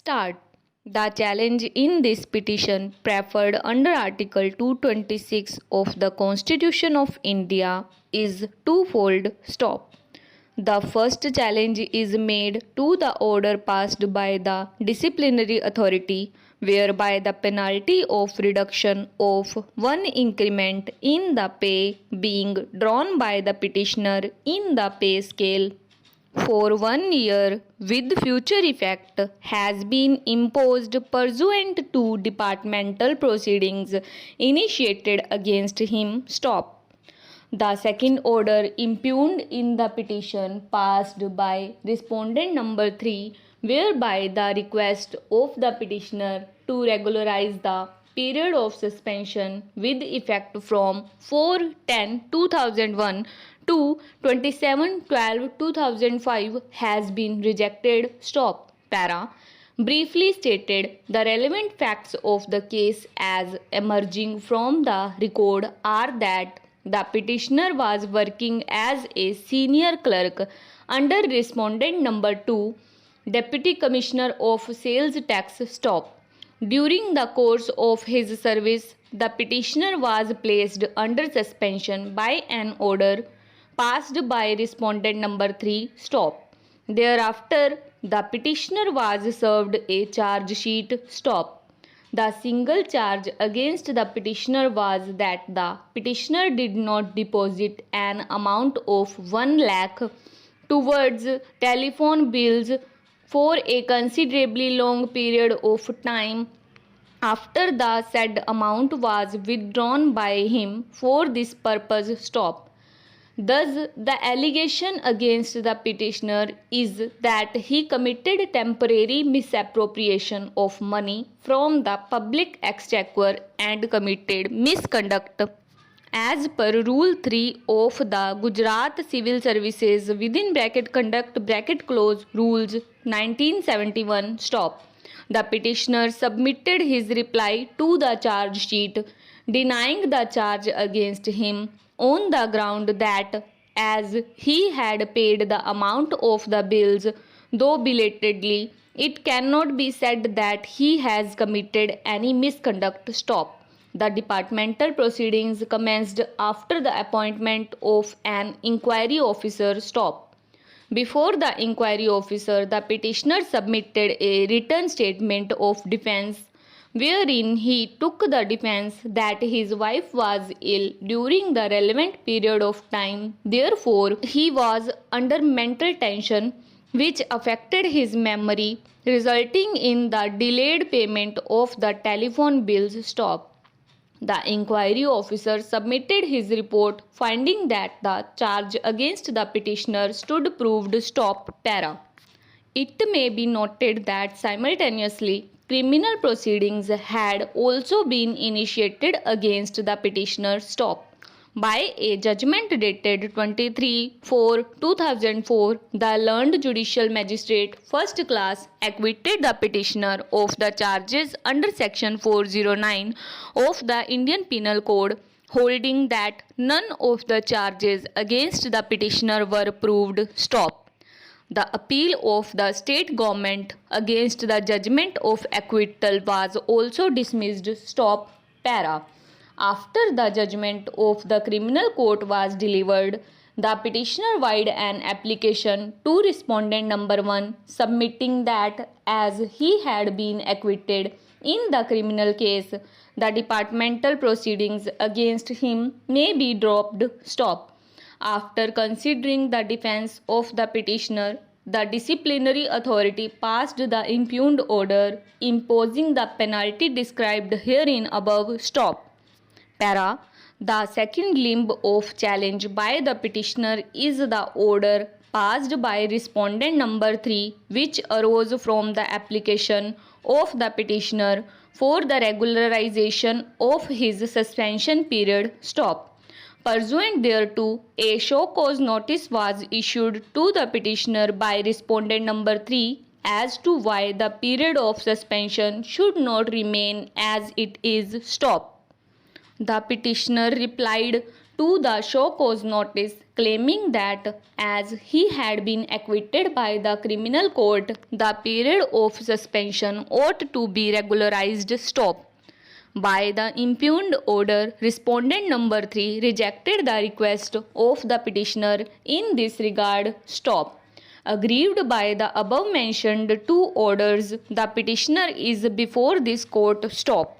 start. The challenge in this petition, preferred under Article 226 of the Constitution of India, is twofold. Stop. The first challenge is made to the order passed by the disciplinary authority, whereby the penalty of reduction of one increment in the pay being drawn by the petitioner in the pay scale for 1 year with future effect has been imposed pursuant to departmental proceedings initiated against him. Stop. The second order impugned in the petition passed by respondent number 3, whereby the request of the petitioner to regularize the period of suspension with effect from 4/10/2001 to 27/12/2005 has been rejected. Stop. Para. Briefly stated, the relevant facts of the case as emerging from the record are that the petitioner was working as a senior clerk under respondent number 2, Deputy Commissioner of Sales Tax. Stop. During the course of his service, the petitioner was placed under suspension by an order passed by respondent number 3. Stop. Thereafter, the petitioner was served a charge sheet. Stop. The single charge against the petitioner was that the petitioner did not deposit an amount of 1 lakh towards telephone bills for a considerably long period of time after the said amount was withdrawn by him for this purpose. Stop. Thus, the allegation against the petitioner is that he committed temporary misappropriation of money from the public exchequer and committed misconduct as per Rule 3 of the Gujarat Civil Services (Conduct) Rules 1971. Stop. The petitioner submitted his reply to the charge sheet denying the charge against him on the ground that as he had paid the amount of the bills, though belatedly, it cannot be said that he has committed any misconduct. Stop. The departmental proceedings commenced after the appointment of an inquiry officer. Stop. Before the inquiry officer, the petitioner submitted a written statement of defense wherein he took the defense that his wife was ill during the relevant period of time. Therefore, he was under mental tension which affected his memory, resulting in the delayed payment of the telephone bills. Stop. The inquiry officer submitted his report finding that the charge against the petitioner stood proved. Stop. Para. It may be noted that simultaneously criminal proceedings had also been initiated against the petitioner. Stop. By a judgment dated 23/4/2004, the learned judicial magistrate first class acquitted the petitioner of the charges under section 409 of the Indian Penal Code, holding that none of the charges against the petitioner were proved. Stop. The appeal of the state government against the judgment of acquittal was also dismissed. Stop. Para. After the judgment of the criminal court was delivered, the petitioner filed an application to respondent number 1, submitting that as he had been acquitted in the criminal case, the departmental proceedings against him may be dropped. Stop. After considering the defense of the petitioner, the disciplinary authority passed the impugned order imposing the penalty described herein above. Stop. Para. The second limb of challenge by the petitioner is the order passed by respondent number 3, which arose from the application of the petitioner for the regularization of his suspension period. Stop. Pursuant thereto, a show cause notice was issued to the petitioner by respondent number 3 as to why the period of suspension should not remain as it is. Stop. The petitioner replied to the show cause notice, claiming that as he had been acquitted by the criminal court, the period of suspension ought to be regularized. Stop. By the impugned order, respondent number 3 rejected the request of the petitioner in this regard. Stop. Aggrieved by the above mentioned two orders, the petitioner is before this court. Stop.